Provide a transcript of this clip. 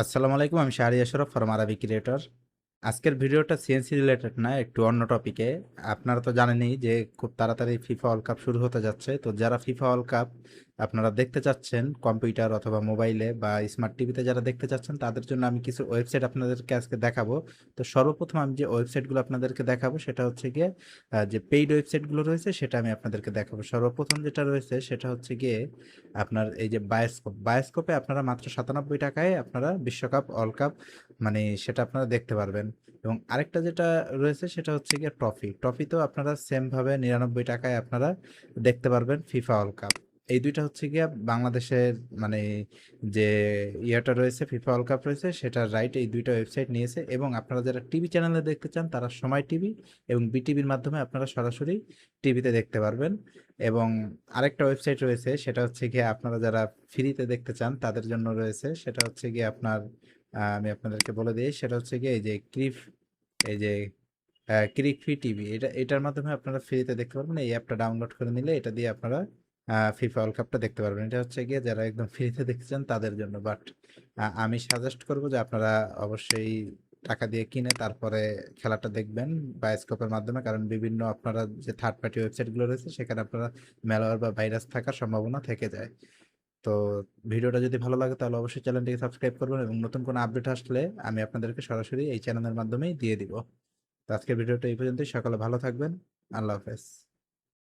আসসালামু আলাইকুম, আমি শাহরি আশরাফ ফরম আরবি ক্রিয়েটর। আজকের ভিডিওটা সিএনসি রিলেটেড না, একটু অন্য টপিকে। আপনারা তো জানেনই যে খুব তাড়াতাড়ি ফিফা ওয়ার্ল্ড কাপ শুরু হতে যাচ্ছে। তো যারা ফিফা ওয়ার্ল্ড কাপ আপনারা দেখতে চাচ্ছেন কম্পিউটার অথবা মোবাইলে বা স্মার্ট টিভিতে, যারা দেখতে চাচ্ছেন তাদের জন্য আমি কিছু ওয়েবসাইট আপনাদেরকে আজকে দেখাবো। তো সর্বপ্রথম আমি যে ওয়েবসাইটগুলো আপনাদেরকে দেখাবো সেটা হচ্ছে গিয়ে যে পেইড ওয়েবসাইটগুলো রয়েছে সেটা আমি আপনাদেরকে দেখাবো। সর্বপ্রথম যেটা রয়েছে সেটা হচ্ছে গিয়ে আপনার এই যে বায়োস্কোপে আপনারা মাত্র 97 টাকায় আপনারা বিশ্বকাপ ওয়ার্ল্ড কাপ মানে সেটা আপনারা দেখতে পারবেন। এবং আরেকটা যেটা রয়েছে সেটা হচ্ছে গিয়ে ট্রফিতেও আপনারা সেম ভাবে 99 টাকায় আপনারা দেখতে পারবেন ফিফা ওয়ার্ল্ড কাপ। এই দুইটা হচ্ছে গিয়া বাংলাদেশের মানে যে ইয়েটা রয়েছে ফিফা ওয়ার্ল্ড কাপ রয়েছে সেটার রাইট এই দুইটা ওয়েবসাইট নিয়েছে। এবং আপনারা যারা টিভি চ্যানেলে দেখতে চান তারা সময় টিভি এবং বিটিভির মাধ্যমে আপনারা সরাসরি টিভিতে দেখতে পারবেন। এবং আরেকটা ওয়েবসাইট রয়েছে সেটা হচ্ছে গিয়ে আপনারা যারা ফ্রিতে দেখতে চান তাদের জন্য রয়েছে, সেটা হচ্ছে গিয়ে আপনার আমি আপনাদেরকে বলে দিই, সেটা হচ্ছে গিয়ে এই যে ক্রিক ফ্রি টিভি, এটার মাধ্যমে আপনারা ফ্রিতে দেখতে পারবেন। এই অ্যাপটা ডাউনলোড করে নিলে এটা দিয়ে আপনারা ফিফা ওয়ার্ল্ড কাপটা দেখতে পারবেন। এটা হচ্ছে গিয়ে যারা একদম ফ্রিতে দেখতে চান তাদের জন্য। বাট আমি সাজেস্ট করবো যে আপনারা অবশ্যই টাকা দিয়ে কিনে তারপরে খেলাটা দেখবেন বায়োস্কোপের মাধ্যমে, কারণ বিভিন্ন আপনারা যে থার্ড পার্টি ওয়েবসাইটগুলো রয়েছে সেখানে আপনারা ম্যালওয়্যার বা ভাইরাস থাকার সম্ভাবনা থেকে যায়। তো ভিডিওটা যদি ভালো লাগে তাহলে অবশ্যই চ্যানেলটিকে সাবস্ক্রাইব করবেন এবং নতুন কোনো আপডেট আসলে আমি আপনাদেরকে সরাসরি এই চ্যানেলের মাধ্যমেই দিয়ে দিব। তো আজকের ভিডিওটা এই পর্যন্তই। সকালে ভালো থাকবেন। আল্লাহ হাফেজ।